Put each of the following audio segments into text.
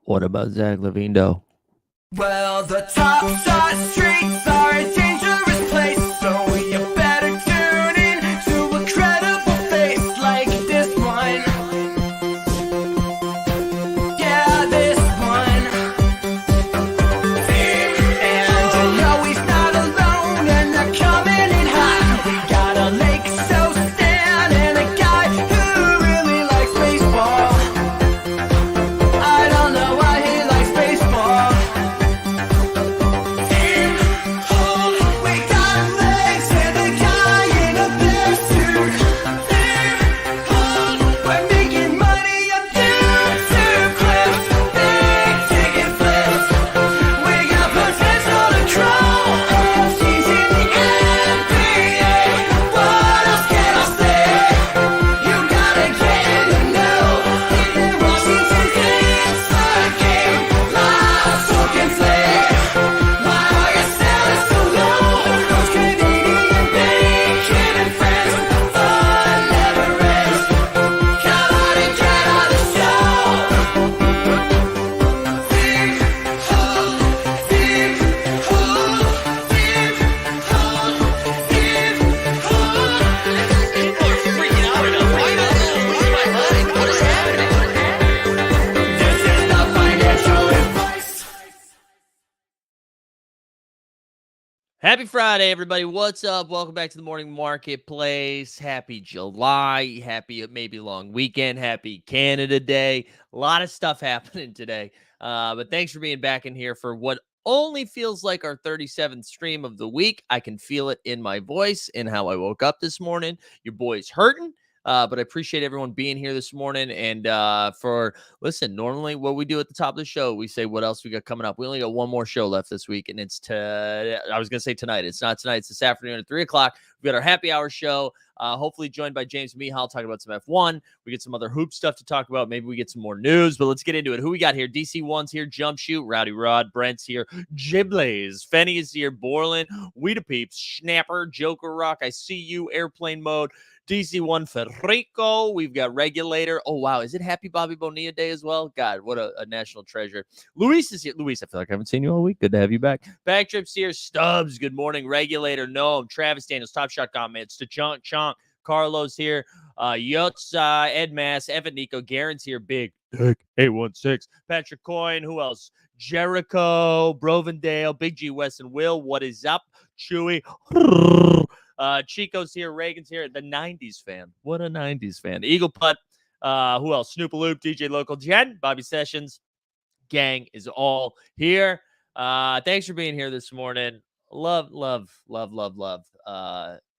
What about Zach Levine, though? Well, the top side streets are a dangerous place, so you better tune in to a credible face like this one. Yeah, this one. And you know he's not alone, and they're coming in hot. We got a Lake so Stan and a guy who really likes baseball. I don't know why he likes baseball. We got legs and a guy in a bear suit. We're making money up YouTube clips, big ticket flips. We got potential to grow. AFC's in the NBA. What else can I say? You gotta get in the know. Even Washington's inside game. Live talking play. Why are you selling so low? Those Canadian bacon and friends. Fun never ends. Come on and get on the show. Big hole, big hole, big hole, big hole. People are freaking out enough. Why not lose my mind? What is happening? This is the financial advice. Happy Friday, everybody. What's up? Welcome back to the Morning Marketplace. Happy July. Happy maybe long weekend. Happy Canada Day. A lot of stuff happening today. But thanks for being back in here for what only feels like our 37th stream of the week. I can feel it in my voice and how I woke up this morning. Your boy's hurting. But I appreciate everyone being here this morning. And listen, normally what we do at the top of the show, we say what else we got coming up. We only got one more show left this week, and it's I was going to say tonight. It's not tonight. It's this afternoon at 3 o'clock. We've got our happy hour show, hopefully joined by James Mihal talking about some F1. We get some other hoop stuff to talk about. Maybe we get some more news, but let's get into it. Who we got here? DC1's here, Jump Shoot, Rowdy Rod, Brent's here, Giblaze, Fenny is here, Borland, Weeda Peeps, Schnapper, Joker Rock, I see you, Airplane Mode, DC1 Federico. We've got Regulator. Oh, wow. Is it Happy Bobby Bonilla Day as well? God, what a national treasure. Luis is here. Luis, I feel like I haven't seen you all week. Good to have you back. Backtrips here. Stubbs. Good morning. Regulator. Noam. Travis Daniels. Top Shot comments. To Chonk Chonk. Carlos here. Yutz. Ed Mass. Evan Nico. Garen's here. Big Dick 816. Patrick Coyne. Who else? Jericho. Brovendale. Big G Weston. Will. What is up? Chewy. Chico's here, Reagan's here, the 90s fan. What a 90s fan. Eagle Putt, who else? Snoopaloop, DJ Local, Jen, Bobby Sessions. Gang is all here. Thanks for being here this morning. Love.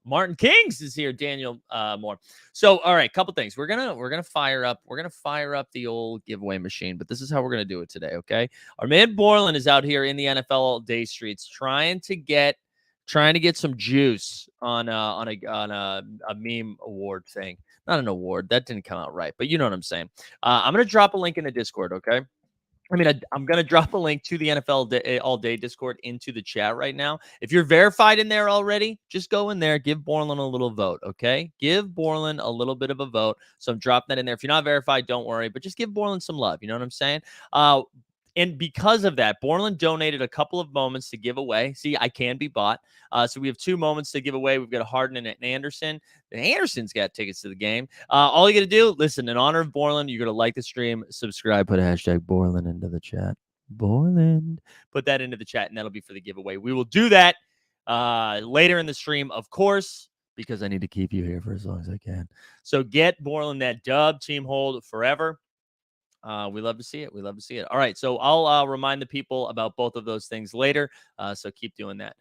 Martin Kings is here, Daniel Moore. So, all right, couple things. We're gonna fire up the old giveaway machine, but this is how we're gonna do it today, okay? Our man Borland is out here in the NFL day streets trying to get some juice on a meme award thing. Not an award. That didn't come out right, but you know what I'm saying. I'm going to drop a link in the Discord, okay? I'm going to drop a link to the NFL All Day Discord into the chat right now. If you're verified in there already, just go in there, give Borland a little vote, okay? Give Borland a little bit of a vote. So I'm dropping that in there. If you're not verified, don't worry, but just give Borland some love. You know what I'm saying? And because of that, Borland donated a couple of moments to give away. See, I can be bought. So we have 2 moments to give away. We've got a Harden and an Anderson. And Anderson's got tickets to the game. All you got to do, listen, in honor of Borland, you're going to like the stream, subscribe, put a hashtag Borland into the chat. Borland. Put that into the chat, and that'll be for the giveaway. We will do that later in the stream, of course, because I need to keep you here for as long as I can. So get Borland that dub. Team hold forever. We love to see it. All right. So I'll remind the people about both of those things later. So keep doing that.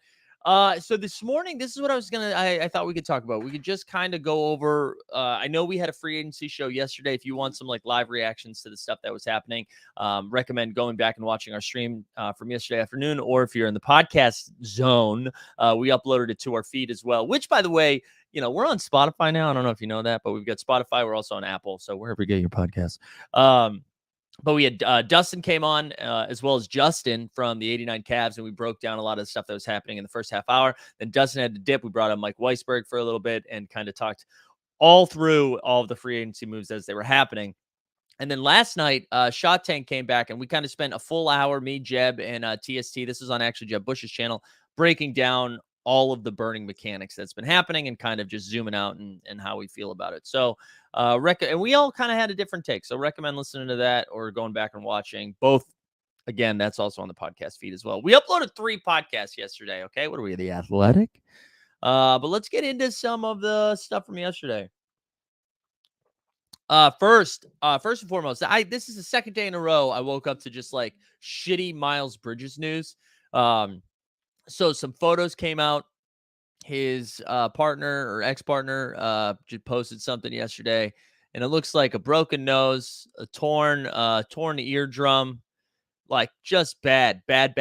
So this morning, this is what I thought we could talk about. We could just kind of go over, I know we had a free agency show yesterday. If you want some like live reactions to the stuff that was happening, recommend going back and watching our stream from yesterday afternoon, or if you're in the podcast zone, we uploaded it to our feed as well, which by the way, you know, we're on Spotify now. I don't know if you know that, but we've got Spotify. We're also on Apple. So wherever you get your podcasts. But we had Dustin came on as well as Justin from the 89 Cavs, and we broke down a lot of the stuff that was happening in the first half hour. Then Dustin had to dip. We brought on Mike Weisberg for a little bit and kind of talked all through all of the free agency moves as they were happening. And then last night, Shot Tank came back and we kind of spent a full hour, me, Jeb, and TST. This is on actually Jeb Bush's channel, breaking down all of the burning mechanics that's been happening and kind of just zooming out and how we feel about it. So, and we all kind of had a different take. So, recommend listening to that or going back and watching both. Again, that's also on the podcast feed as well. We uploaded 3 podcasts yesterday. Okay. What are we, The Athletic? But let's get into some of the stuff from yesterday. First and foremost, this is the second day in a row I woke up to just like shitty Miles Bridges news. So some photos came out. His partner or ex-partner just posted something yesterday, and it looks like a broken nose, a torn eardrum, like just bad. And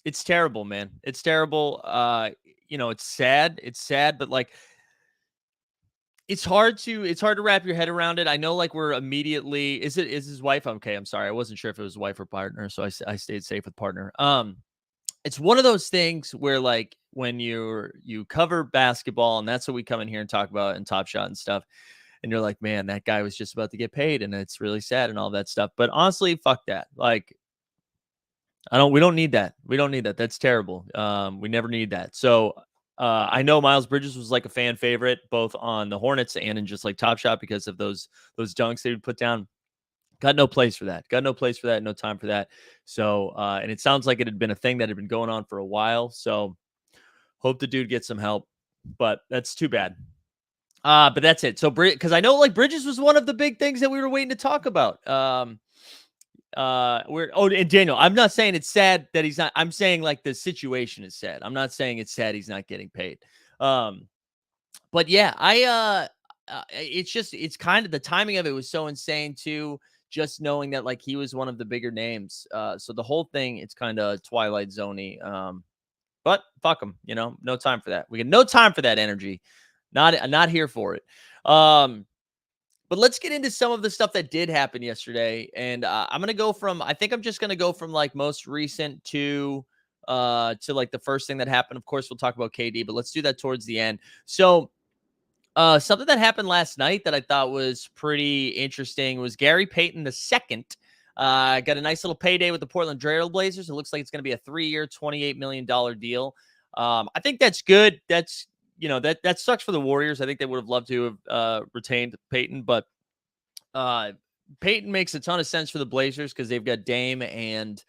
it's terrible, man. It's terrible. It's sad. It's sad, but like it's hard to wrap your head around it. I know, like, we're immediately is his wife? Okay, I'm sorry. I wasn't sure if it was wife or partner, so I stayed safe with partner. It's one of those things where, like, when you cover basketball, and that's what we come in here and talk about and Top Shot and stuff, and you're like, man, that guy was just about to get paid, and it's really sad and all that stuff. But honestly, fuck that. Like, we don't need that. We don't need that. That's terrible. We never need that. So I know Miles Bridges was like a fan favorite, both on the Hornets and in just like Top Shot because of those dunks they would put down. Got no place for that. Got no place for that. No time for that. So, and it sounds like it had been a thing that had been going on for a while. So, hope the dude gets some help. But that's too bad. But that's it. So, because I know like Bridges was one of the big things that we were waiting to talk about. And Daniel, I'm not saying it's sad that he's not. I'm saying like the situation is sad. I'm not saying it's sad he's not getting paid. But yeah, it's kind of the timing of it was so insane too. Just knowing that like he was one of the bigger names. So the whole thing, it's kind of Twilight Zone-y. But fuck him, no time for that. We get no time for that energy. Not here for it. But let's get into some of the stuff that did happen yesterday. And I'm going to go from, I think I'm just going to go from like most recent to like the first thing that happened. Of course, we'll talk about KD, but let's do that towards the end. So something that happened last night that I thought was pretty interesting was Gary Payton II got a nice little payday with the Portland Trail Blazers. It looks like it's going to be a 3-year, $28 million deal. I think that's good. That's, that sucks for the Warriors. I think they would have loved to have retained Peyton, but Peyton makes a ton of sense for the Blazers because they've got Dame and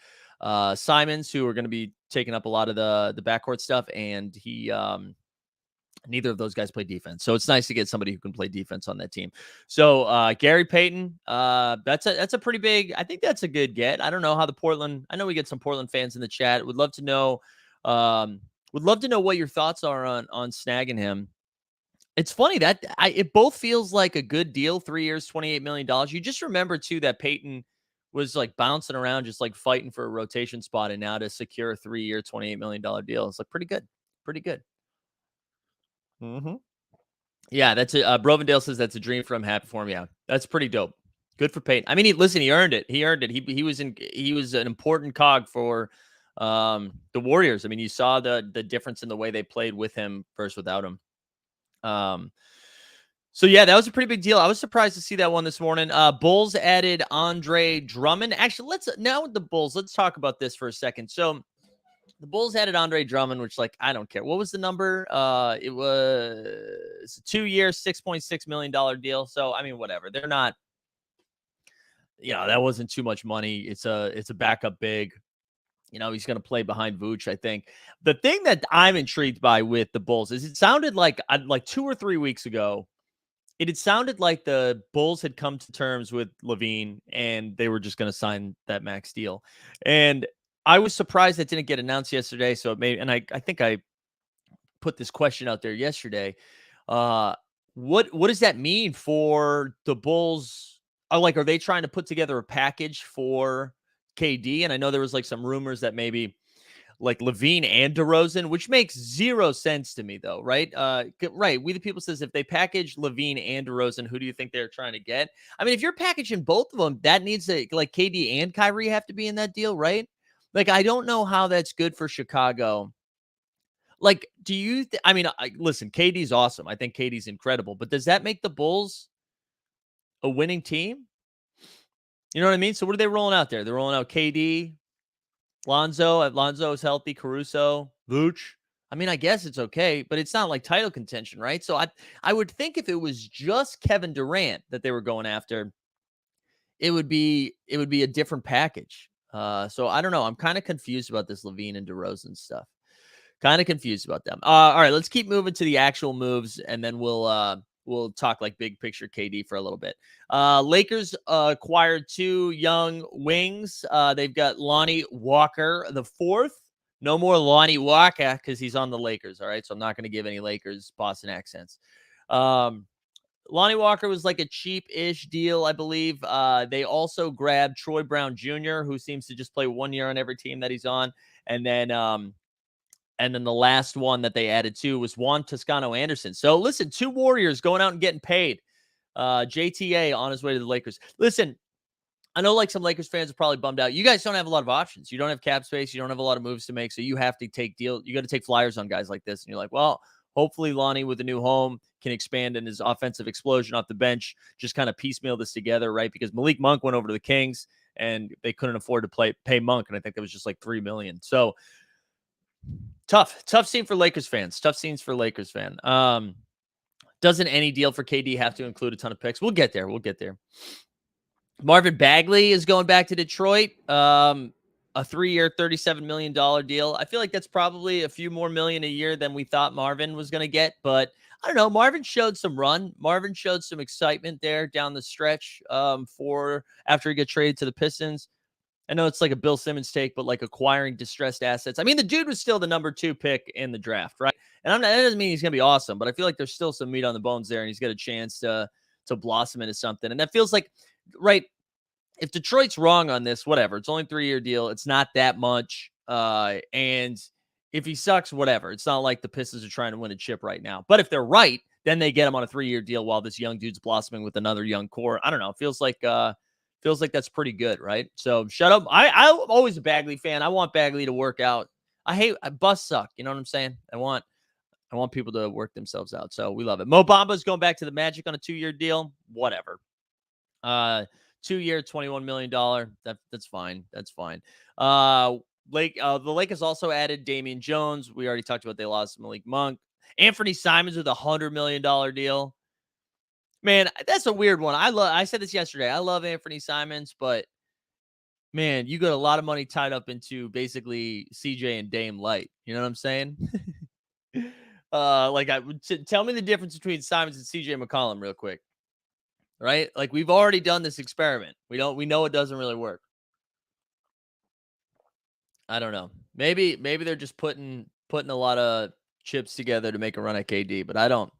Simons, who are going to be taking up a lot of the backcourt stuff, and he neither of those guys play defense, so it's nice to get somebody who can play defense on that team. So Gary Payton, that's a pretty big. I think that's a good get. I don't know how I know we get some Portland fans in the chat. Would love to know. Would love to know what your thoughts are on snagging him. It's funny that it both feels like a good deal. 3 years, $28 million. You just remember too that Peyton was like bouncing around, just like fighting for a rotation spot, and now to secure a 3-year, $28 million deal, it's like pretty good, pretty good. Yeah, that's Brovendale says that's a dream for him. Happy for him. Yeah, that's pretty dope. Good for Peyton. I mean, he earned it. He earned it. He was an important cog for the Warriors. I mean, you saw the difference in the way they played with him versus without him. So yeah, that was a pretty big deal. I was surprised to see that one this morning. Bulls added Andre Drummond. Actually, let's talk about this for a second. So the Bulls added Andre Drummond, which, like, I don't care. What was the number? It was a 2-year, $6.6 million deal. So I mean, whatever. They're not, that wasn't too much money. It's a backup big. He's going to play behind Vooch, I think. The thing that I'm intrigued by with the Bulls is it sounded like 2 or 3 weeks ago, it had sounded like the Bulls had come to terms with LaVine and they were just going to sign that max deal. And I was surprised that didn't get announced yesterday. So it may, and I think I put this question out there yesterday. What does that mean for the Bulls? Are they trying to put together a package for KD? And I know there was like some rumors that maybe like LaVine and DeRozan, which makes zero sense to me though, right? Right. We the People says if they package LaVine and DeRozan, who do you think they're trying to get? I mean, if you're packaging both of them, that needs to, like, KD and Kyrie have to be in that deal, right? Like, I don't know how that's good for Chicago. Like, do you? Listen, KD's awesome. I think KD's incredible, but does that make the Bulls a winning team. You know what I mean? So what are they rolling out there? They're rolling out KD, Lonzo. Lonzo is healthy. Caruso, Vooch. I mean, I guess it's okay, but it's not like title contention, right? So I would think if it was just Kevin Durant that they were going after, it would be a different package. So I don't know. I'm kind of confused about this Levine and DeRozan stuff. Kind of confused about them. All right, let's keep moving to the actual moves, and then we'll talk like big picture KD for a little bit. Lakers acquired 2 young wings. They've got Lonnie Walker the fourth. No more Lonnie Walker because he's on the Lakers. All right, so I'm not going to give any Lakers Boston accents. Lonnie Walker was like a cheap-ish deal, I believe. They also grabbed Troy Brown Jr., who seems to just play 1 year on every team that he's on, and then the last one that they added to was Juan Toscano Anderson. So listen, 2 Warriors going out and getting paid. JTA on his way to the Lakers. Listen, I know like some Lakers fans are probably bummed out. You guys don't have a lot of options. You don't have cap space. You don't have a lot of moves to make. So you have to you got to take flyers on guys like this. And you're like, well, hopefully Lonnie with a new home can expand in his offensive explosion off the bench, just kind of piecemeal this together, right? Because Malik Monk went over to the Kings and they couldn't afford to pay Monk. And I think that was just like $3 million. So tough scene for Lakers fans. Tough scenes for Lakers fan. Doesn't any deal for KD have to include a ton of picks? We'll get there. Marvin Bagley is going back to Detroit. A 3-year, $37 million deal. I feel like that's probably a few more million a year than we thought Marvin was going to get. But I don't know. Marvin showed some run. Marvin showed some excitement there down the stretch after he got traded to the Pistons. I know it's like a Bill Simmons take, but like acquiring distressed assets. I mean, the dude was still the number 2 pick in the draft, right? And that doesn't mean he's going to be awesome, but I feel like there's still some meat on the bones there, and he's got a chance to blossom into something. And that feels like, right, if Detroit's wrong on this, whatever. It's only a 3-year deal. It's not that much. And if he sucks, whatever. It's not like the Pistons are trying to win a chip right now. But if they're right, then they get him on a 3-year deal while this young dude's blossoming with another young core. I don't know. It feels like that's pretty good, right? So shut up. I'm always a Bagley fan. I want Bagley to work out. Busts suck. You know what I'm saying? I want people to work themselves out. So we love it. Mo Bamba's going back to the Magic on a 2-year deal. Whatever. 2-year, $21 million. That's fine. That's fine. The Lakers also added Damian Jones. We already talked about they lost Malik Monk. Anthony Simons with a $100 million deal. Man, that's a weird one. I said this yesterday. I love Anthony Simons, but man, you got a lot of money tied up into basically CJ and Dame Light. You know what I'm saying? Tell me the difference between Simons and CJ McCollum real quick. Right? Like we've already done this experiment. We know it doesn't really work. I don't know. Maybe they're just putting a lot of chips together to make a run at KD, but I don't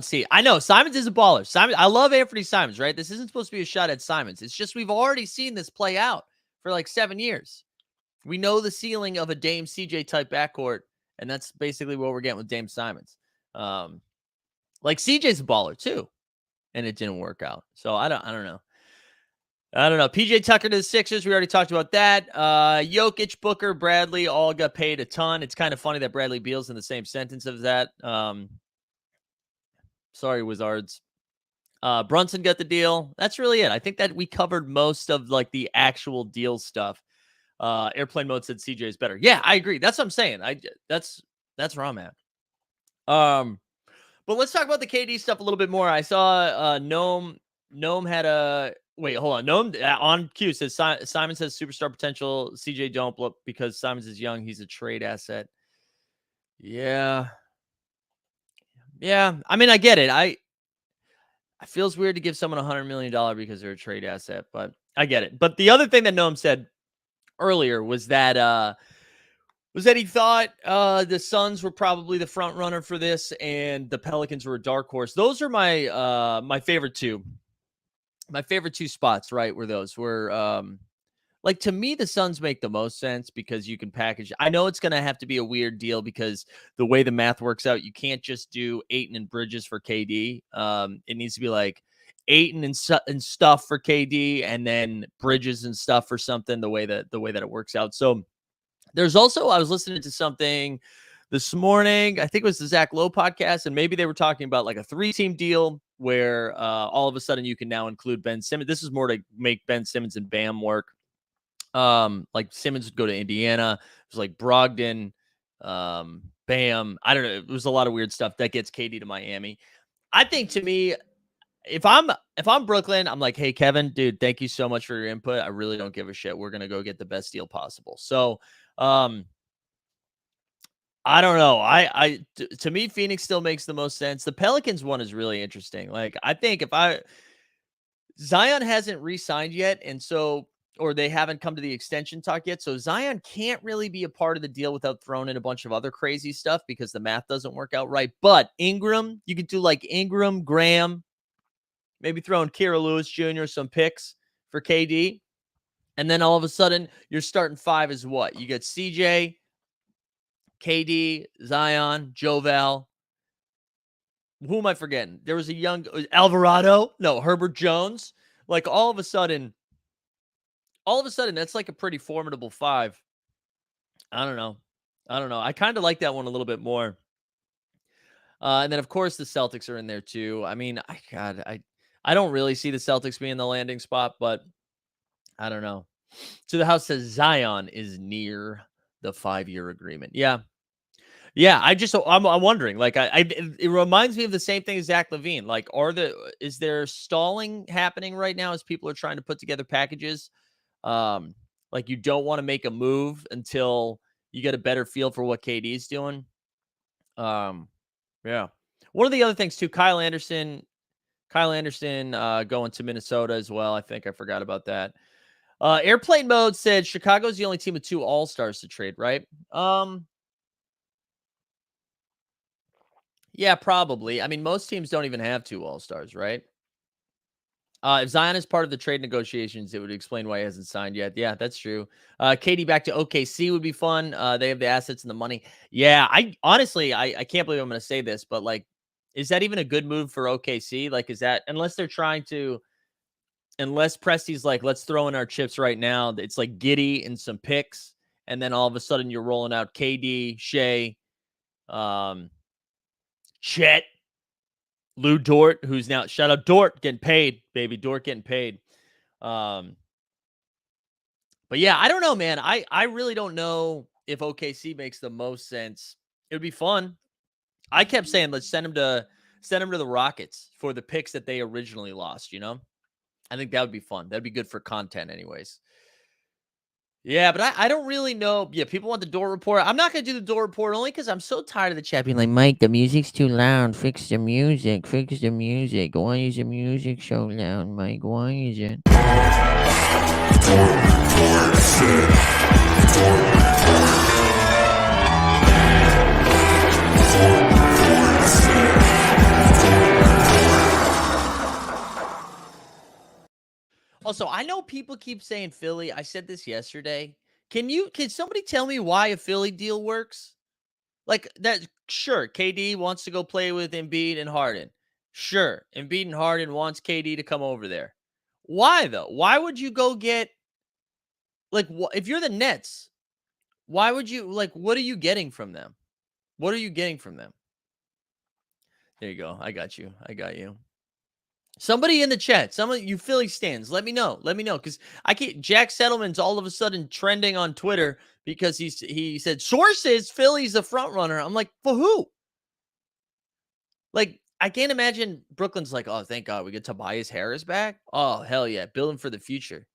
see it. I know Simons is a baller. I love Anthony Simons, right? This isn't supposed to be a shot at Simons. It's just we've already seen this play out for like 7 years. We know the ceiling of a Dame CJ type backcourt, and that's basically what we're getting with Dame Simons. Like CJ's a baller too. And it didn't work out. So I don't know. PJ Tucker to the Sixers. We already talked about that. Jokic, Booker, Bradley all got paid a ton. It's kind of funny that Bradley Beal's in the same sentence of that. Sorry, Wizards. Brunson got the deal. That's really it. I think that we covered most of like the actual deal stuff. Airplane Mode said CJ is better. Yeah, I agree. That's what I'm saying. That's where I'm at. But let's talk about the KD stuff a little bit more. I saw Gnome had a wait. Hold on. Gnome on Q says Simons has superstar potential. CJ don't because Simons is young. He's a trade asset. Yeah. I mean, I get it. I feels weird to give someone $100 million because they're a trade asset, but I get it. But the other thing that Gnome said earlier was that he thought the Suns were probably the front runner for this, and the Pelicans were a dark horse. Those are my my favorite two. My favorite 2 spots, right? Were those were like to me, the Suns make the most sense because you can package. I know it's gonna have to be a weird deal because the way the math works out, you can't just do Ayton and Bridges for KD. It needs to be like Ayton and stuff for KD, and then Bridges and stuff for something. The way that it works out. So. There's also, I was listening to something this morning, I think it was the Zach Lowe podcast, and maybe they were talking about like a 3-team deal where all of a sudden you can now include Ben Simmons. This is more to make Ben Simmons and Bam work. Like Simmons would go to Indiana. It was like Brogdon, Bam. I don't know. It was a lot of weird stuff that gets KD to Miami. I think to me, if I'm Brooklyn, I'm like, hey Kevin, dude, thank you so much for your input. I really don't give a shit. We're gonna go get the best deal possible. So I don't know. To me, Phoenix still makes the most sense. The Pelicans one is really interesting. Like, I think Zion hasn't re-signed yet, and so or they haven't come to the extension talk yet. So Zion can't really be a part of the deal without throwing in a bunch of other crazy stuff because the math doesn't work out right. But Ingram, you could do like Ingram, Graham, maybe throwing Kira Lewis Jr., some picks for KD. And then all of a sudden, your starting five is what? You get CJ, KD, Zion, Joval. Who am I forgetting? There was a young Alvarado. No, Herbert Jones. Like all of a sudden, that's like a pretty formidable five. I don't know. I kind of like that one a little bit more. And then of course the Celtics are in there too. I mean, I don't really see the Celtics being the landing spot, but I don't know. So the house says Zion is near the 5-year agreement. Yeah. Yeah, I'm wondering. Like, it reminds me of the same thing as Zach LaVine. Like, is there stalling happening right now as people are trying to put together packages? Like you don't want to make a move until you get a better feel for what KD's doing. Yeah. One of the other things too, Kyle Anderson, going to Minnesota as well. I think I forgot about that. Airplane Mode said Chicago's the only team with 2 All-Stars to trade, right? Yeah, probably. I mean, most teams don't even have 2 All-Stars, right? If Zion is part of the trade negotiations, it would explain why he hasn't signed yet. Yeah, that's true. KD back to OKC would be fun. They have the assets and the money. Yeah, I honestly, I can't believe I'm going to say this, but like, is that even a good move for OKC? Like, is that, unless Presti's like, let's throw in our chips right now. It's like Giddy and some picks. And then all of a sudden you're rolling out KD, Shea, Chet, Lou Dort, who's now, shout out Dort, getting paid, baby. Dort getting paid. But yeah, I don't know, man. I really don't know if OKC makes the most sense. It would be fun. I kept saying, let's send him to the Rockets for the picks that they originally lost, you know? I think that would be fun. That'd be good for content anyways. Yeah, but I don't really know. Yeah, people want the door report. I'm not going to do the door report only because I'm so tired of the chat being like, Mike, the music's too loud. Fix the music. Fix the music. Why is the music so loud, Mike? Why is it? Also, I know people keep saying Philly. I said this yesterday. Can somebody tell me why a Philly deal works? Like that, sure, KD wants to go play with Embiid and Harden. Sure, Embiid and Harden wants KD to come over there. Why though? Why would you go get, like, if you're the Nets, why would you, like, what are you getting from them? What are you getting from them? There you go. I got you. Somebody in the chat, some of you Philly stands, let me know. Because Jack Settleman's all of a sudden trending on Twitter because he said, sources, Philly's a front runner. I'm like, for who? Like, I can't imagine Brooklyn's like, oh, thank God we get Tobias Harris back. Oh, hell yeah. Building for the future.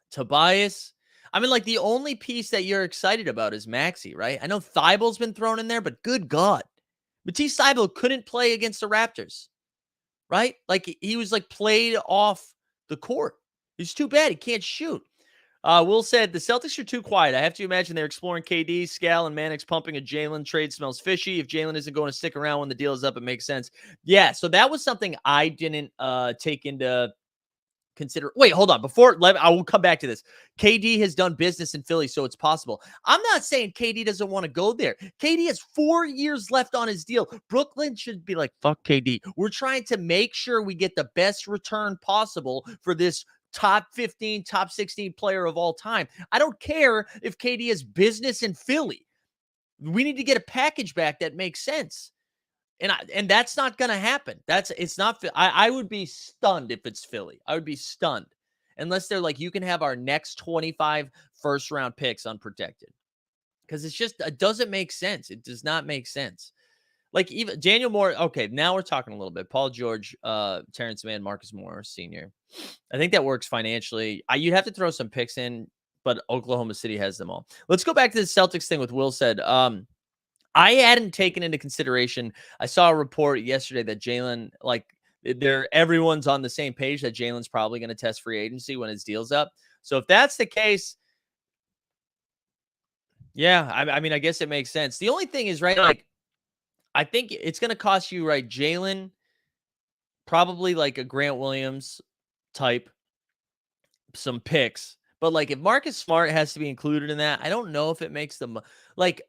Tobias. I mean, like, the only piece that you're excited about is Maxey, right? I know Thybulle's been thrown in there, but good God. Matisse Thybulle couldn't play against the Raptors. Right? Like, he was like played off the court. He's too bad. He can't shoot. Will said the Celtics are too quiet. I have to imagine they're exploring KD, Scal, and Mannix pumping a Jalen trade smells fishy. If Jalen isn't going to stick around when the deal is up, it makes sense. Yeah, so that was something I didn't take into consider. Wait, hold on. I will come back to this. KD has done business in Philly, so it's possible. I'm not saying KD doesn't want to go there. KD has 4 years left on his deal. Brooklyn should be like, fuck KD. We're trying to make sure we get the best return possible for this top 15, top 16 player of all time. I don't care if KD has business in Philly. We need to get a package back that makes sense. And that's not going to happen. It's not. I would be stunned if it's Philly. I would be stunned unless they're like, you can have our next 25 first round picks unprotected, because it doesn't make sense. It does not make sense. Like even Daniel Moore. Okay, now we're talking a little bit. Paul George, Terrence Mann, Marcus Moore Sr. I think that works financially. You'd have to throw some picks in, but Oklahoma City has them all. Let's go back to the Celtics thing with Will said. I hadn't taken into consideration. I saw a report yesterday that Jalen, like, everyone's on the same page that Jalen's probably going to test free agency when his deal's up. So if that's the case, yeah, I mean, I guess it makes sense. The only thing is, right, like, I think it's going to cost you, right, Jalen, probably like a Grant Williams type, some picks. But like, if Marcus Smart has to be included in that, I don't know if it makes them like.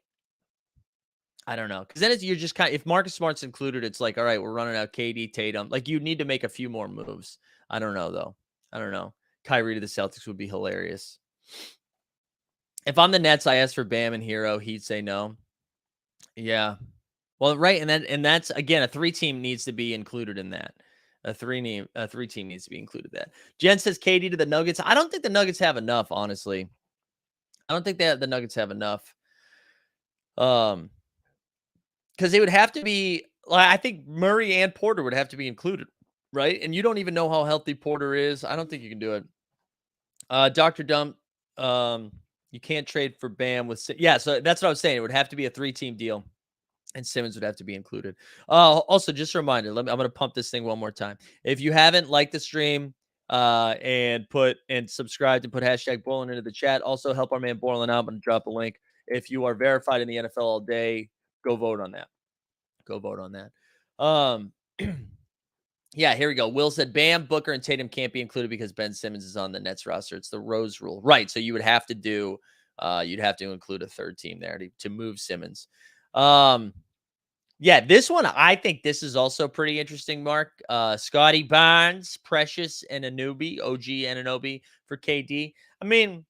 I don't know. Because then you're just kind of, if Marcus Smart's included, it's like, all right, we're running out KD, Tatum. Like, you need to make a few more moves. I don't know, though. I don't know. Kyrie to the Celtics would be hilarious. If I'm the Nets, I ask for Bam and Hero. He'd say no. Yeah. Well, right. And that's, again, a 3-team needs to be included in that. A 3-team needs to be included in that. Jen says KD to the Nuggets. I don't think the Nuggets have enough, honestly. I don't think that the Nuggets have enough. Because they would have to be, I think Murray and Porter would have to be included, right? And you don't even know how healthy Porter is. I don't think you can do it. Dr. Dump, you can't trade for Bam with, yeah, so that's what I was saying. It would have to be a 3-team deal, and Simmons would have to be included. Also, just a reminder, I'm going to pump this thing one more time. If you haven't liked the stream, and subscribed and put hashtag Borland into the chat, also help our man Borland out. I'm going to drop a link. If you are verified in the NFL all day, go vote on that. Go vote on that. Yeah, here we go. Will said Bam, Booker, and Tatum can't be included because Ben Simmons is on the Nets roster. It's the Rose rule. Right. So you would have to do, you'd have to include a third team there to move Simmons. Yeah, this one, I think this is also pretty interesting, Mark. Scotty Barnes, Precious, and Anunoby, OG Anunoby for KD. I mean,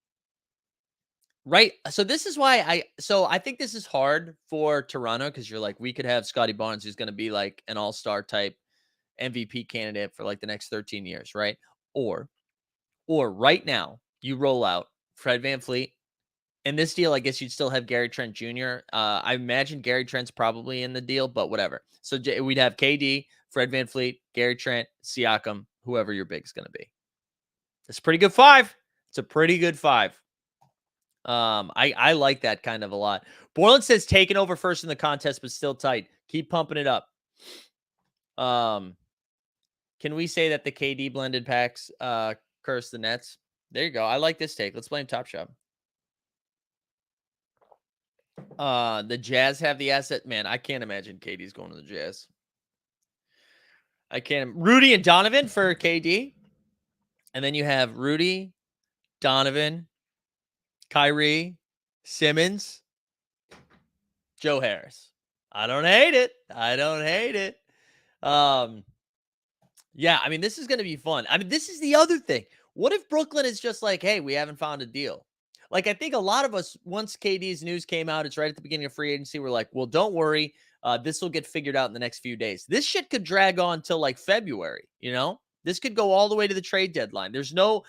right. So this is why I think this is hard for Toronto, because you're like, we could have Scotty Barnes, who's going to be like an all-star type MVP candidate for like the next 13 years, right? Or right now you roll out Fred VanVleet. In this deal, I guess you'd still have Gary Trent Jr. I imagine Gary Trent's probably in the deal, but whatever. So we'd have KD, Fred VanVleet, Gary Trent, Siakam, whoever your big is going to be. It's a pretty good 5. It's a pretty good 5. I like that kind of a lot. Borland says taking over first in the contest, but still tight. Keep pumping it up. Can we say that the KD blended packs curse the Nets? There you go. I like this take. Let's blame Top Shop. The Jazz have the asset. Man, I can't imagine KD's going to the Jazz. I can't. Rudy and Donovan for KD. And then you have Rudy, Donovan, Kyrie, Simmons, Joe Harris. I don't hate it. Yeah, I mean, this is going to be fun. I mean, this is the other thing. What if Brooklyn is just like, hey, we haven't found a deal? Like, I think a lot of us, once KD's news came out, it's right at the beginning of free agency, we're like, well, don't worry. This will get figured out in the next few days. This shit could drag on till like February, you know? This could go all the way to the trade deadline. There's no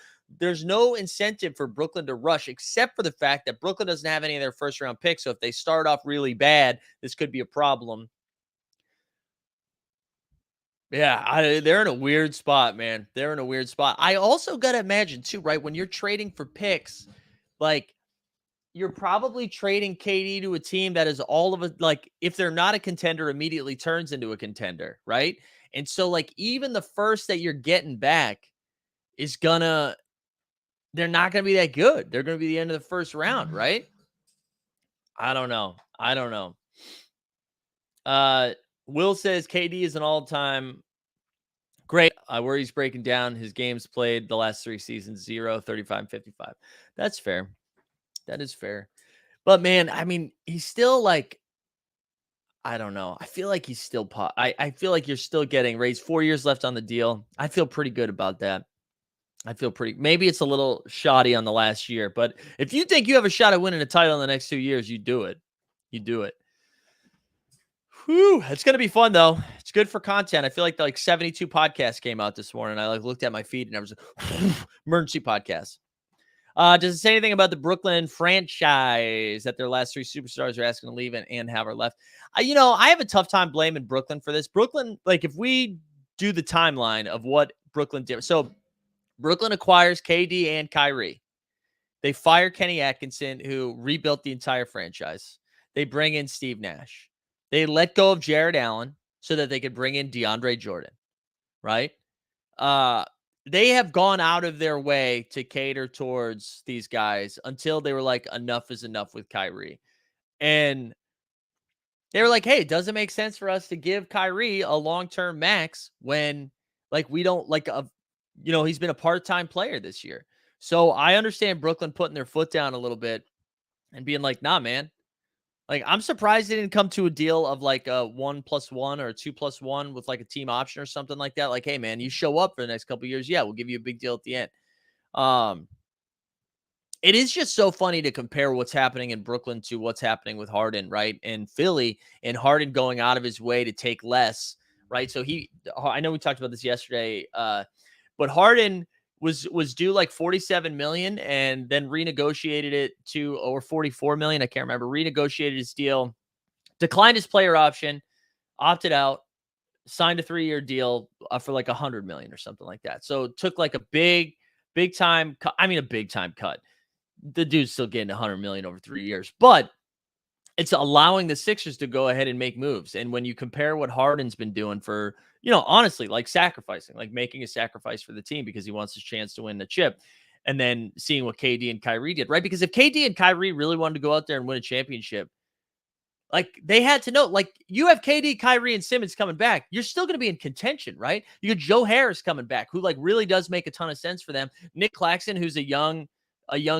incentive for Brooklyn to rush, except for the fact that Brooklyn doesn't have any of their first round picks. So if they start off really bad, this could be a problem. Yeah, they're in a weird spot, man. They're in a weird spot. I also got to imagine too, right? When you're trading for picks, like, you're probably trading KD to a team that is all of it. Like, if they're not a contender, immediately turns into a contender, right? And so, like, even the first that you're getting back is they're not gonna be that good. They're gonna be the end of the first round, right? I don't know. Will says KD is an all-time great. I worry he's breaking down. His games played the last 3 seasons, 0, 35, 55. That's fair. That is fair. But man, I mean, he's still like, I don't know. I feel like he's still I feel like you're still getting raised. 4 years left on the deal. I feel pretty good about that. Maybe it's a little shoddy on the last year, but if you think you have a shot at winning a title in the next 2 years, you do it. Whew, it's gonna be fun though. It's good for content. I feel like 72 podcasts came out this morning. I looked at my feed and I was like, emergency podcast. Does it say anything about the Brooklyn franchise that their last three superstars are asking to leave and have her left? I have a tough time blaming Brooklyn for this. Brooklyn, like if we do the timeline of what Brooklyn did, so Brooklyn acquires KD and Kyrie. They fire Kenny Atkinson, who rebuilt the entire franchise. They bring in Steve Nash. They let go of Jared Allen so that they could bring in DeAndre Jordan, right? They have gone out of their way to cater towards these guys until they were like, enough is enough with Kyrie. And they were like, hey, it doesn't make sense for us to give Kyrie a long-term max when we don't he's been a part-time player this year. So I understand Brooklyn putting their foot down a little bit and being like, nah, man. Like, I'm surprised they didn't come to a deal of like a 1+1 or a 2+1 with like a team option or something like that. Like, hey, man, you show up for the next couple of years. Yeah, we'll give you a big deal at the end. It is just so funny to compare what's happening in Brooklyn to what's happening with Harden, right? And Philly, and Harden going out of his way to take less, right? So I know we talked about this yesterday, but Harden was due like 47 million and then renegotiated it or 44 million. I can't remember. Renegotiated his deal, declined his player option, opted out, signed a 3-year deal for like 100 million or something like that. So it took like a big time cut. I mean, a big time cut. The dude's still getting 100 million over 3 years, but it's allowing the Sixers to go ahead and make moves. And when you compare what Harden's been doing for, honestly, like sacrificing, like making a sacrifice for the team because he wants his chance to win the chip, and then seeing what KD and Kyrie did, right? Because if KD and Kyrie really wanted to go out there and win a championship, like they had to know, like you have KD, Kyrie, and Simmons coming back, you're still going to be in contention, right? You got Joe Harris coming back, who like really does make a ton of sense for them. Nick Claxton, who's a young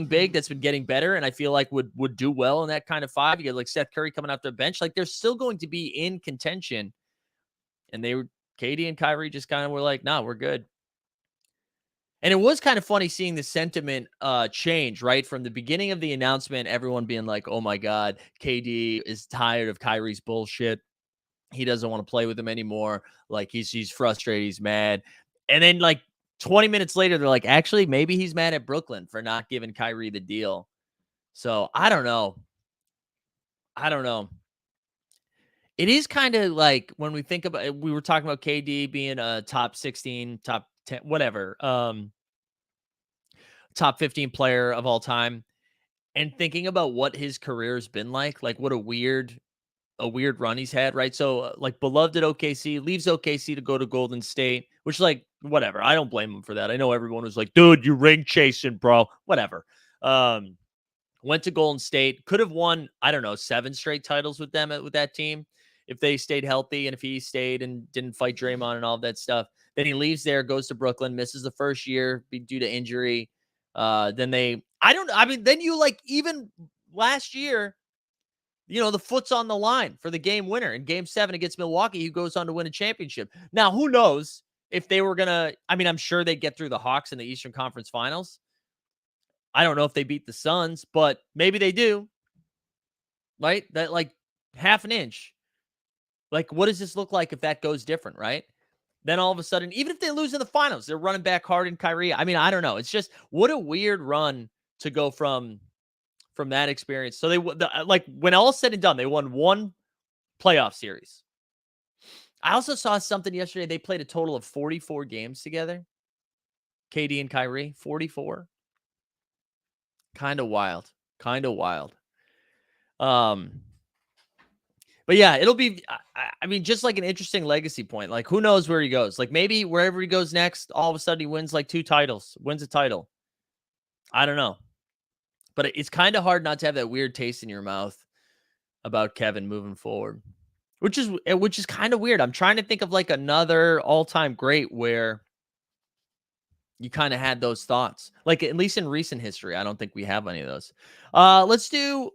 big that's been getting better, and I feel like would do well in that kind of five. You get like Seth Curry coming off the bench. Like they're still going to be in contention. And KD and Kyrie just kind of were like, nah, we're good. And it was kind of funny seeing the sentiment change, right? From the beginning of the announcement, everyone being like, oh my God, KD is tired of Kyrie's bullshit. He doesn't want to play with him anymore. Like he's frustrated, he's mad. And then like 20 minutes later, they're like, actually, maybe he's mad at Brooklyn for not giving Kyrie the deal. So I don't know. It is kind of like when we think about it, we were talking about KD being a top 16, top 10, whatever, top 15 player of all time, and thinking about what his career has been like what a weird run he's had, right? So like beloved at OKC, leaves OKC to go to Golden State, which like whatever. I don't blame him for that. I know everyone was like, dude, you ring chasing, bro. Whatever. Went to Golden State, could have won, I don't know, 7 straight titles with them with that team if they stayed healthy and if he stayed and didn't fight Draymond and all of that stuff. Then he leaves there, goes to Brooklyn, misses the first year due to injury. Then you like even last year, the foot's on the line for the game winner in game 7 against Milwaukee, who goes on to win a championship. Now, who knows if they were going to, I'm sure they'd get through the Hawks in the Eastern Conference Finals. I don't know if they beat the Suns, but maybe they do. Right? That like half an inch. Like, what does this look like if that goes different, right? Then all of a sudden, even if they lose in the finals, they're running back Harden, Kyrie. I don't know. It's just what a weird run to go from that experience. So like when all's said and done, they won 1 playoff series. I also saw something yesterday. They played a total of 44 games together. KD and Kyrie, 44. Kind of wild. But yeah, it'll be, just like an interesting legacy point. Like, who knows where he goes? Like, maybe wherever he goes next, all of a sudden he wins like 2 titles, wins a title. I don't know. But it's kind of hard not to have that weird taste in your mouth about Kevin moving forward, which is kind of weird. I'm trying to think of like another all-time great where you kind of had those thoughts. Like, at least in recent history, I don't think we have any of those. Let's do,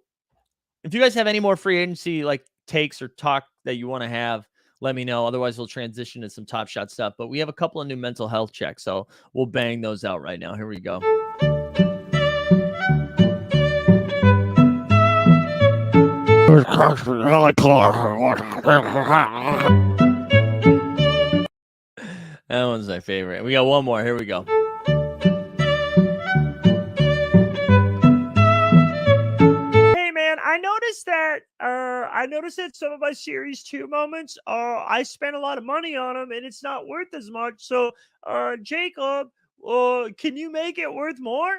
if you guys have any more free agency, like, takes or talk that you want to have, let me know. Otherwise, we'll transition to some Top Shot stuff. But we have a couple of new mental health checks, so we'll bang those out right now. Here we go. That one's my favorite. We got one more. Here we go. Hey man, I noticed that some of my series 2 moments, I spent a lot of money on them and it's not worth as much. So, Jacob, can you make it worth more?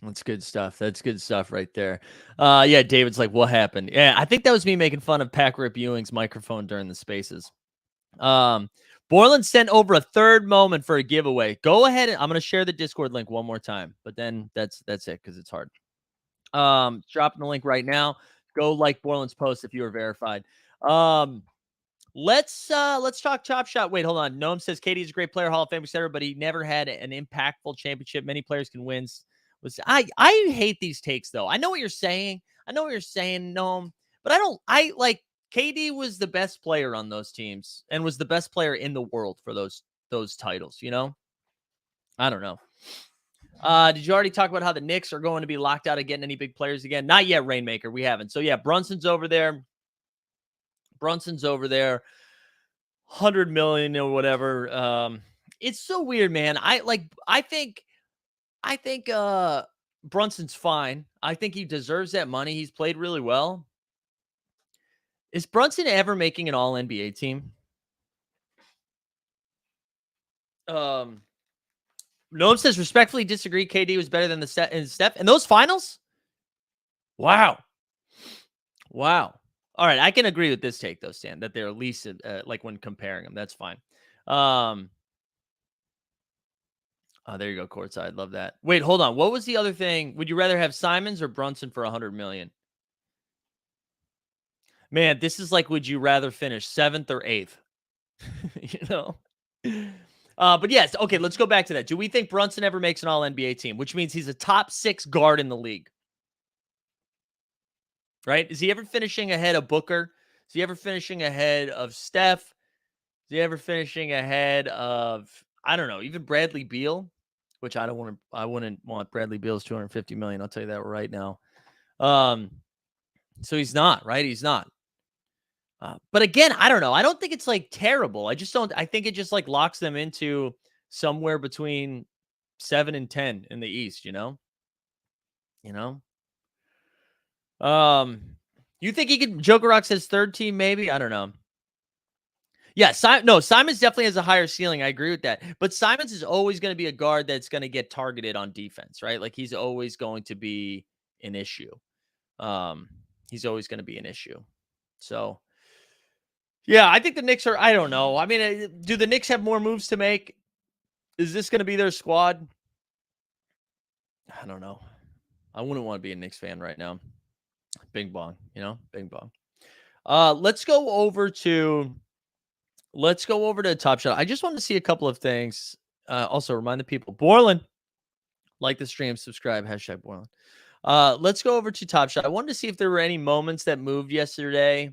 That's good stuff. That's good stuff right there. Yeah, David's like, what happened? Yeah, I think that was me making fun of Pack Rip Ewing's microphone during the spaces. Borland sent over a third moment for a giveaway. Go ahead and I'm gonna share the Discord link one more time, but then that's it because it's hard. Dropping the link right now. Go like Borland's post if you are verified. Let's talk Top Shot. Wait, hold on. Noam says KD is a great player, Hall of Fame, etc., but he never had an impactful championship. Many players can win. I hate these takes though. I know what you're saying. Noam, but I like KD was the best player on those teams and was the best player in the world for those titles, you know? I don't know. Did you already talk about how the Knicks are going to be locked out of getting any big players again? Not yet, Rainmaker. We haven't. So yeah, Brunson's over there. 100 million or whatever. It's so weird, man. I think Brunson's fine. I think he deserves that money. He's played really well. Is Brunson ever making an all NBA team? Noam says respectfully disagree. KD was better than the Steph in those finals. Wow. All right, I can agree with this take though, Stan, that they're at least like when comparing them. That's fine. Oh, there you go, courtside. Love that. Wait, hold on. What was the other thing? Would you rather have Simons or Brunson for 100 million? Man, this is like, would you rather finish 7th or 8th? You know? But yes, okay, let's go back to that. Do we think Brunson ever makes an all NBA team, which means he's a top 6 guard in the league? Right? Is he ever finishing ahead of Booker? Is he ever finishing ahead of Steph? Is he ever finishing ahead of, I don't know, even Bradley Beal? Which I wouldn't want Bradley Beal's 250 million. I'll tell you that right now. So he's not, right? He's not. But again, I don't know. I don't think it's like terrible. I think it just like locks them into somewhere between 7 and 10 in the East, you know? You think he could, Joker Rock says third team, maybe? I don't know. Yeah, Simons definitely has a higher ceiling. I agree with that. But Simons is always going to be a guard that's going to get targeted on defense, right? Like he's always going to be an issue. He's always going to be an issue. So, yeah, I think the Knicks are, I don't know. I mean, do the Knicks have more moves to make? Is this going to be their squad? I don't know. I wouldn't want to be a Knicks fan right now. Bing bong, bing bong. Let's go over to Top Shot. I just want to see a couple of things. Also, remind the people, Borland, like the stream, subscribe, hashtag Borland. Let's go over to Top Shot. I wanted to see if there were any moments that moved yesterday.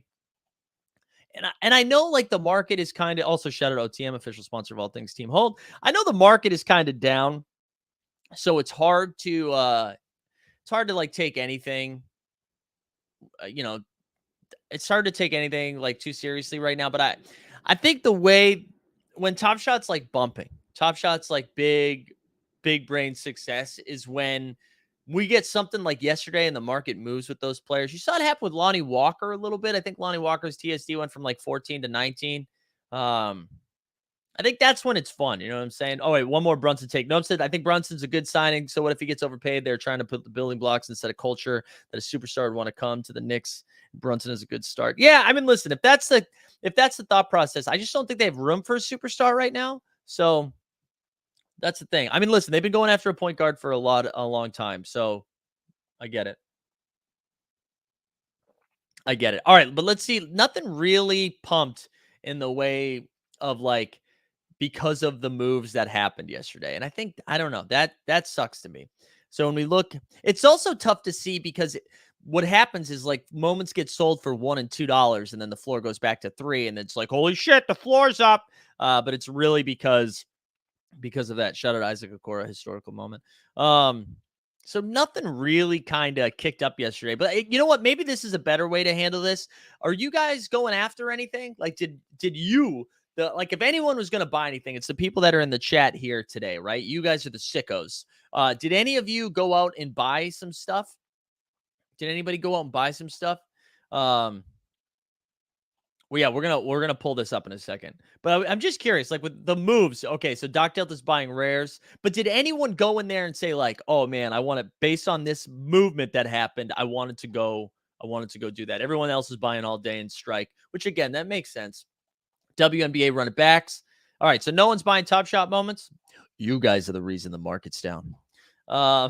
And I know like the market is kind of, also shout out OTM, official sponsor of all things Team Hold. I know the market is kind of down, so it's hard to like take anything. It's hard to take anything like too seriously right now. But I think the way when Top Shot's like bumping, Top Shot's like big brain success is when we get something like yesterday and the market moves with those players. You saw it happen with Lonnie Walker a little bit. I think Lonnie Walker's TSD went from like 14 to 19. I think that's when it's fun. You know what I'm saying? Oh, wait, one more Brunson take. No, said I think Brunson's a good signing. So what if he gets overpaid? They're trying to put the building blocks instead of culture that a superstar would want to come to the Knicks. Brunson is a good start. Yeah, I mean, listen, if that's the thought process, I just don't think they have room for a superstar right now. So that's the thing. I mean, listen, they've been going after a point guard for a long time. So I get it. All right, but let's see. Nothing really pumped in the way of like, because of the moves that happened yesterday. And I don't know, that sucks to me. So when we look, it's also tough to see because what happens is like moments get sold for $1 and $2 and then the floor goes back to 3 and it's like, holy shit, the floor's up. But it's really because of that. Shout out Isaac Okora, historical moment. So nothing really kind of kicked up yesterday. But you know what? Maybe this is a better way to handle this. Are you guys going after anything? Like, did you like if anyone was going to buy anything, it's the people that are in the chat here today, right? You guys are the sickos. Did any of you go out and buy some stuff? Did anybody go out and buy some stuff? Well, yeah, we're gonna pull this up in a second, but I'm just curious, like with the moves. Okay, so Doc Delta's buying rares, but did anyone go in there and say like, "Oh man, I want to based on this movement that happened, I wanted to go do that." Everyone else is buying all day and strike, which again, that makes sense. WNBA run it backs. All right, so no one's buying Top Shot moments. You guys are the reason the market's down. Uh,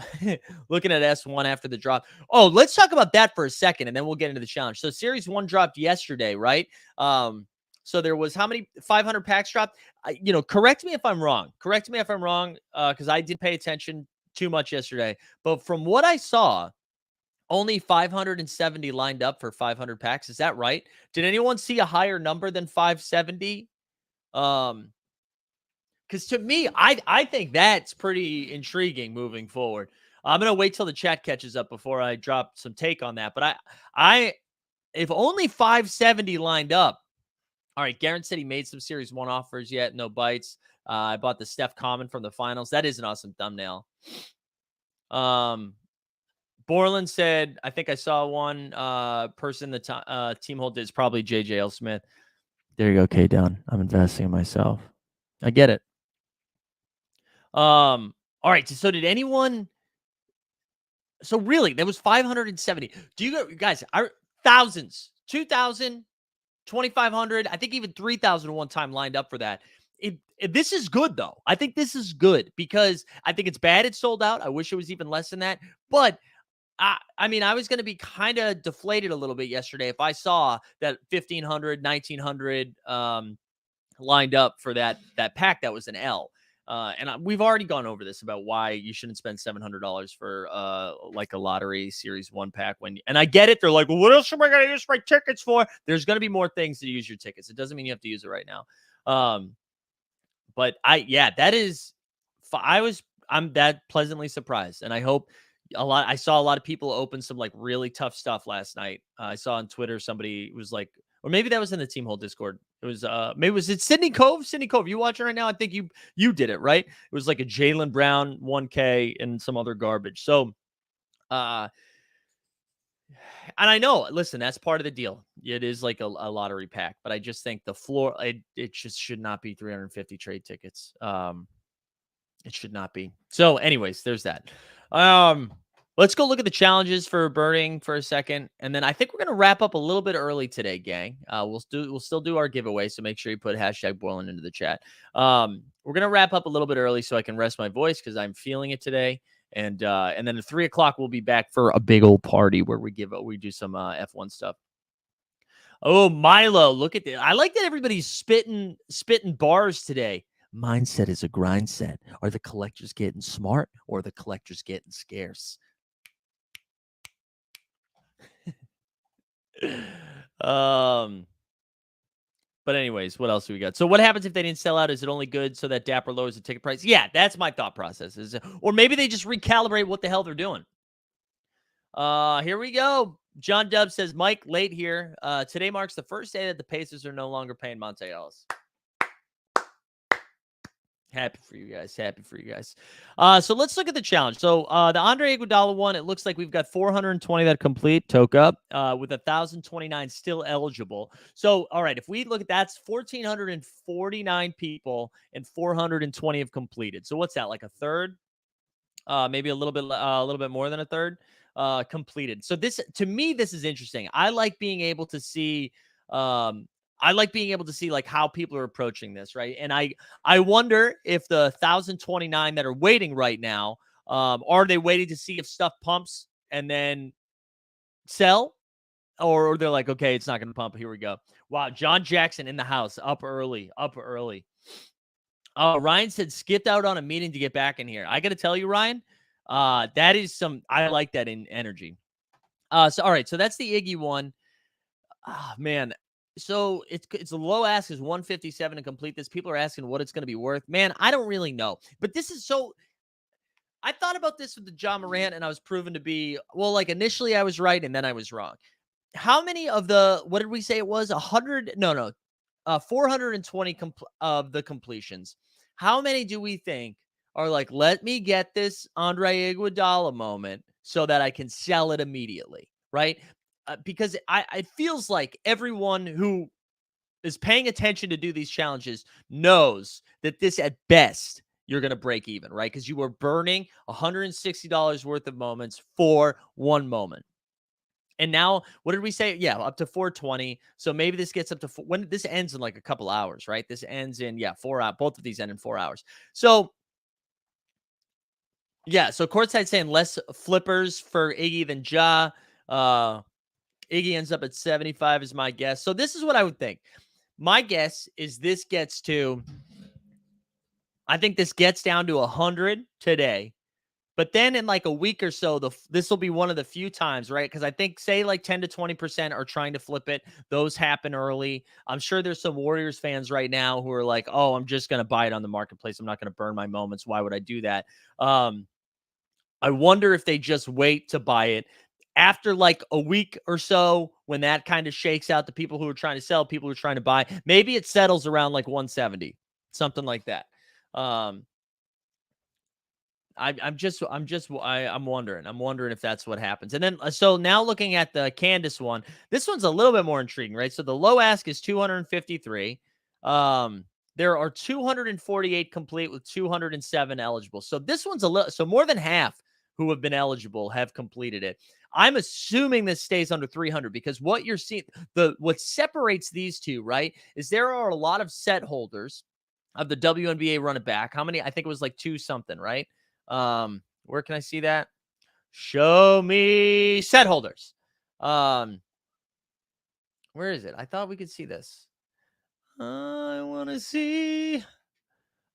looking at S1 after the drop. Oh, let's talk about that for a second, and then we'll get into the challenge. So Series 1 dropped yesterday, right? So there was how many 500 packs dropped? Correct me if I'm wrong. Correct me if I'm wrong, because I did pay attention too much yesterday. But from what I saw, only 570 lined up for 500 packs. Is that right? Did anyone see a higher number than 570? Because to me, I think that's pretty intriguing moving forward. I'm gonna wait till the chat catches up before I drop some take on that. But I if only 570 lined up. All right, Garen said he made some Series 1 offers yet, no bites. I bought the Steph Common from the finals. That is an awesome thumbnail. Borland said, I think I saw one person the team hold is probably JJ L. Smith. There you go, K Down. I'm investing in myself. I get it. All right. So did anyone? So really, there was 570. Do you guys are thousands, 2,000, 2,500, I think even 3,000 one time lined up for that. This is good though. I think this is good because I think it's bad it's sold out. I wish it was even less than that. But I mean, I was going to be kind of deflated a little bit yesterday if I saw that 1,500, 1,900 lined up for that pack that was an L. We've already gone over this about why you shouldn't spend $700 for like a lottery Series 1 pack and I get it. They're like, well, what else am I going to use my tickets for? There's going to be more things to use your tickets. It doesn't mean you have to use it right now. But I'm that pleasantly surprised, and I hope I saw a lot of people open some like really tough stuff last night. I saw on Twitter somebody was like, or maybe that was in the Team Hold Discord. It was maybe was it Sydney Cove? Sydney Cove, you watching right now? I think you did it, right? It was like a Jaylen Brown 1K and some other garbage. So and I know, listen, that's part of the deal. It is like a lottery pack, but I just think the floor it just should not be 350 trade tickets. It should not be. So, anyways, there's that. Let's go look at the challenges for burning for a second, and then I think we're gonna wrap up a little bit early today, gang. We'll still do our giveaway, so make sure you put #Boiling into the chat. We're gonna wrap up a little bit early so I can rest my voice because I'm feeling it today, and then at 3:00 we'll be back for a big old party where we do some F1 stuff. Oh, Milo, look at this! I like that everybody's spitting bars today. Mindset is a grind set. Are the collectors getting smart or are the collectors getting scarce? But anyways, what else do we got? So what happens if they didn't sell out? Is it only good so that Dapper lowers the ticket price? Yeah, that's my thought process. Or maybe they just recalibrate what the hell they're doing. Here we go. John Dub says, Mike, late here. Today marks the first day that the Pacers are no longer paying Monte Ellis. Happy for you guys. Happy for you guys. So let's look at the challenge. So the Andre Iguodala one, it looks like we've got 420 that complete, Toka, with 1,029 still eligible. So, all right, if we look at that's 1,449 people and 420 have completed. So what's that, like a third? Maybe a little bit more than a third completed. So this, to me, this is interesting. I like being able to see like how people are approaching this, right? And I wonder if the 1,029 that are waiting right now, are they waiting to see if stuff pumps and then sell? Or they're like, okay, it's not going to pump. Here we go. Wow, John Jackson in the house, up early. Ryan said skipped out on a meeting to get back in here. I got to tell you, Ryan, that is I like that in energy. So all right, so that's the Iggy one. Man. So it's a low ask is 157 to complete this. People are asking what it's going to be worth. Man, I don't really know. But this is so I thought about this with the John Morant, and I was proven to be, well, like initially I was right, and then I was wrong. How many of the, what did we say it was? 100? No, 420 of the completions. How many do we think are like, let me get this Andre Iguodala moment so that I can sell it immediately, right? Because it feels like everyone who is paying attention to do these challenges knows that this at best you're going to break even, right? Because you were burning $160 worth of moments for one moment. And now, what did we say? Yeah, up to 420. So maybe this gets up to when this ends in like a couple hours, right? This ends in 4 hours. Both of these end in 4 hours. So yeah, so courtside saying less flippers for Iggy than Ja. Iggy ends up at 75 is my guess. So this is what I would think. My guess is this gets to, I think this gets down to 100 today. But then in like a week or so, this will be one of the few times, right? Because I think, say, like 10 to 20% are trying to flip it. Those happen early. I'm sure there's some Warriors fans right now who are like, oh, I'm just going to buy it on the marketplace. I'm not going to burn my moments. Why would I do that? I wonder if they just wait to buy it after like a week or so, when that kind of shakes out the people who are trying to sell, people who are trying to buy. Maybe it settles around like 170, something like that. I'm wondering. I'm wondering if that's what happens. And then, so now looking at the Candace one, this one's a little bit more intriguing, right? So the low ask is 253. There are 248 complete with 207 eligible. So this one's a little, so more than half who have been eligible have completed it. I'm assuming this stays under 300 because what you're seeing, what separates these two, right, is there are a lot of set holders of the WNBA run it back. How many? I think it was like 2 something, right? Where can I see that? Show me set holders. Where is it? I thought we could see this. I want to see.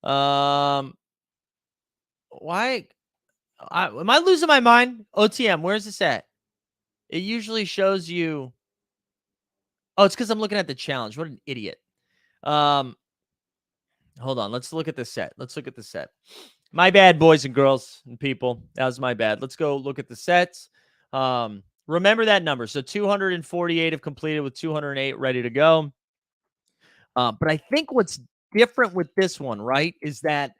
Why? Am I losing my mind? OTM, where's this at? It usually shows you. Oh, it's because I'm looking at the challenge. What an idiot. Hold on. Let's look at the set. My bad, boys and girls and people. That was my bad. Let's go look at the sets. Remember that number. So 248 have completed with 208 ready to go. But I think what's different with this one, right, is that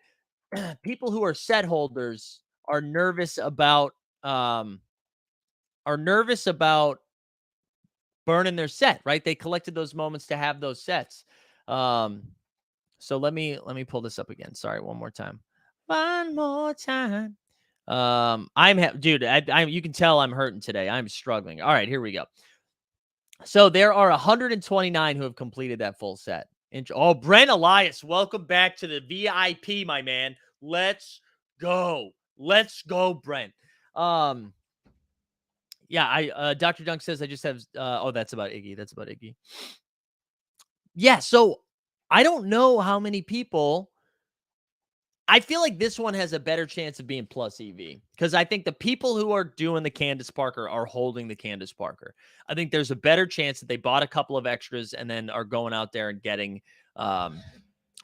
people who are set holders are nervous about burning their set, right? They collected those moments to have those sets. So let me pull this up again. Sorry, one more time. One more time. Dude, you can tell I'm hurting today. I'm struggling. All right, here we go. So there are 129 who have completed that full set. Oh, Brent Elias, welcome back to the VIP, my man. Let's go. Let's go, Brent. Yeah, Dr. Dunk says I just have that's about Iggy. Yeah, so I don't know how many people. I feel like this one has a better chance of being plus EV because I think the people who are doing the Candace Parker are holding the Candace Parker. I think there's a better chance that they bought a couple of extras and then are going out there and getting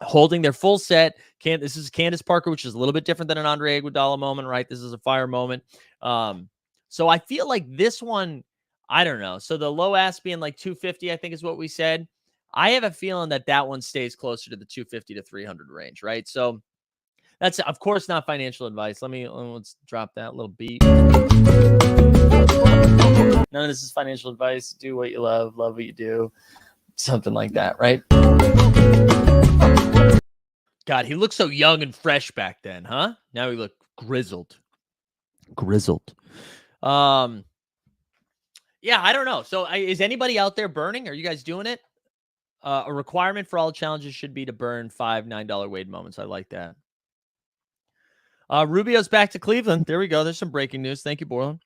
holding their full set. This is Candace Parker, which is a little bit different than an Andre Iguodala moment, right? This is a fire moment. So I feel like this one, I don't know. So the low ask being like 250, I think is what we said. I have a feeling that one stays closer to the 250 to 300 range, right? So that's, of course, not financial advice. Let's drop that little beat. None of this is financial advice. Do what you love what you do. Something like that, right? God, he looked so young and fresh back then, huh? Now he looked grizzled. Yeah, I don't know. So is anybody out there burning? Are you guys doing it? A requirement for all challenges should be to burn 5 $9 Wade moments. I like that. Rubio's back to Cleveland. There we go. There's some breaking news. Thank you, Borland.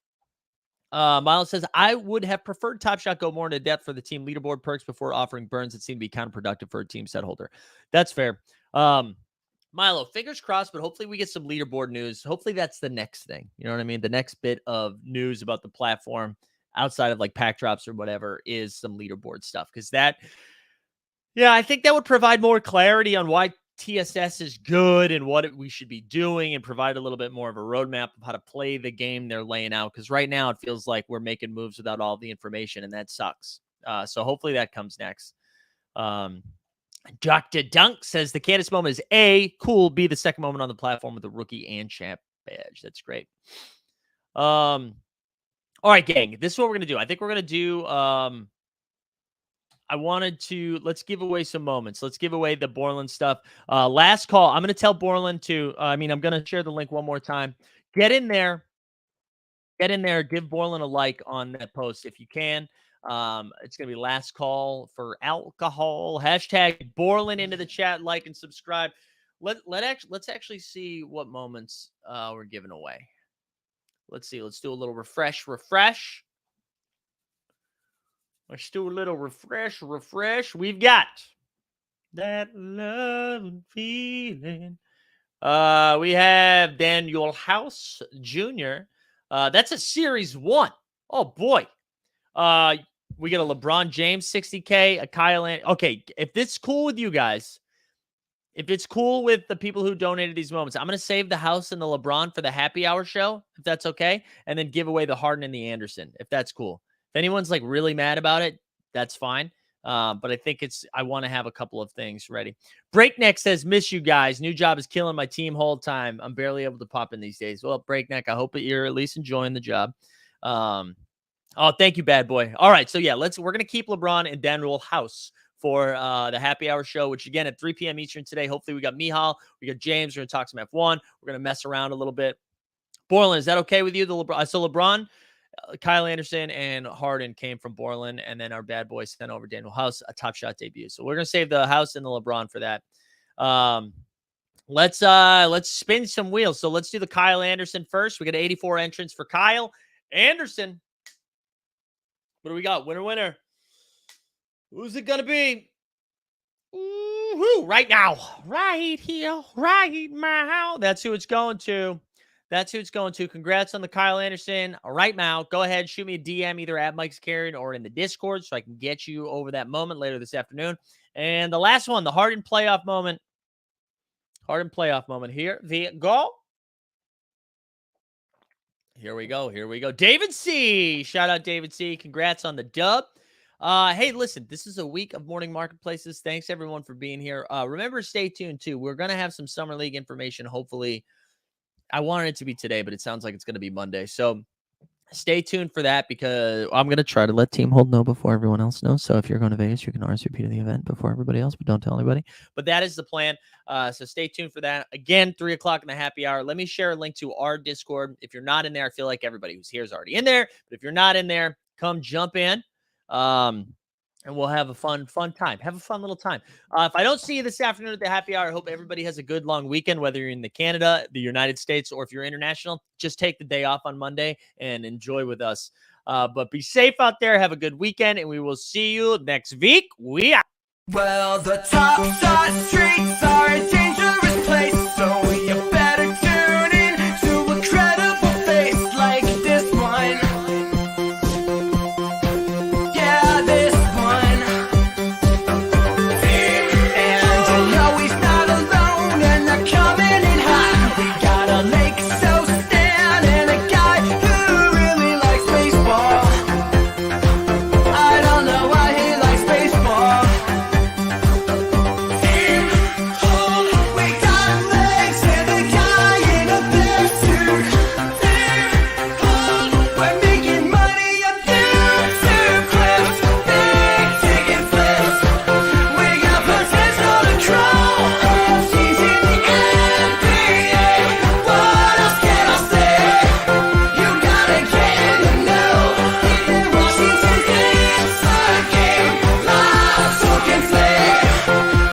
Miles says, I would have preferred Top Shot go more into depth for the team leaderboard perks before offering burns that seem to be counterproductive for a team set holder. That's fair. Milo, fingers crossed, but hopefully we get some leaderboard news. Hopefully that's the next thing. You know what I mean? The next bit of news about the platform outside of like pack drops or whatever is some leaderboard stuff. Because I think that would provide more clarity on why TSS is good and what we should be doing, and provide a little bit more of a roadmap of how to play the game they're laying out. Because right now it feels like we're making moves without all the information, and that sucks. So hopefully that comes next. Dr. Dunk says the Candace moment is A, cool, B, the second moment on the platform with the rookie and champ badge. That's great. All right, gang. This is what we're going to do. I think we're going to do let's give away some moments. Let's give away the Borland stuff. Last call. I'm going to tell Borland I'm going to share the link one more time. Get in there. Give Borland a like on that post if you can. It's going to be last call for alcohol. Hashtag Borland into the chat, like and subscribe. Let's actually see what moments we're giving away. Let's see. Let's do a little refresh. Let's do a little refresh. We've got that love and feeling. We have Daniel House Jr. That's a Series 1. Oh, boy. We get a LeBron James 60K, a Kyle. Okay, if it's cool with you guys, if it's cool with the people who donated these moments, I'm going to save the House and the LeBron for the happy hour show, if that's okay, and then give away the Harden and the Anderson, if that's cool. If anyone's like really mad about it, that's fine. But I think I want to have a couple of things ready. Breakneck says, miss you guys. New job is killing my team whole time. I'm barely able to pop in these days. Well, Breakneck, I hope that you're at least enjoying the job. Oh, thank you, bad boy. All right. So yeah, we're going to keep LeBron and Daniel House for the happy hour show, which again at 3 p.m. Eastern today. Hopefully we got Mihal, we got James. We're going to talk some F1. We're going to mess around a little bit. Borland, is that okay with you? So LeBron, Kyle Anderson, and Harden came from Borland, and then our bad boy sent over Daniel House, a Top Shot debut. So we're going to save the House and the LeBron for that. Let's spin some wheels. So let's do the Kyle Anderson first. We got 84 entrants for Kyle Anderson. What do we got? Winner. Who's it going to be? Woo-hoo, right now. Right here. Right now. That's who it's going to. Congrats on the Kyle Anderson. Right now, go ahead, shoot me a DM either at Mike's Carrion or in the Discord so I can get you over that moment later this afternoon. And the last one, the Harden playoff moment. Here we go. Here we go. David C. Shout out David C. Congrats on the dub. Hey, listen, this is a week of morning marketplaces. Thanks everyone for being here. Remember, stay tuned too. We're going to have some summer league information. Hopefully, I wanted it to be today, but it sounds like it's going to be Monday. So stay tuned for that because I'm going to try to let Team Hold know before everyone else knows. So if you're going to Vegas, you can RSVP to the event before everybody else, but don't tell anybody. But that is the plan. So stay tuned for that. Again, 3 o'clock in the happy hour. Let me share a link to our Discord. If you're not in there, I feel like everybody who's here is already in there. But if you're not in there, come jump in. And we'll have a fun time. Have a fun little time. If I don't see you this afternoon at the happy hour, I hope everybody has a good long weekend, whether you're in the Canada, the United States, or if you're international. Just take the day off on Monday and enjoy with us. But be safe out there. Have a good weekend, and we will see you next week. We are. Well, the top shot streets are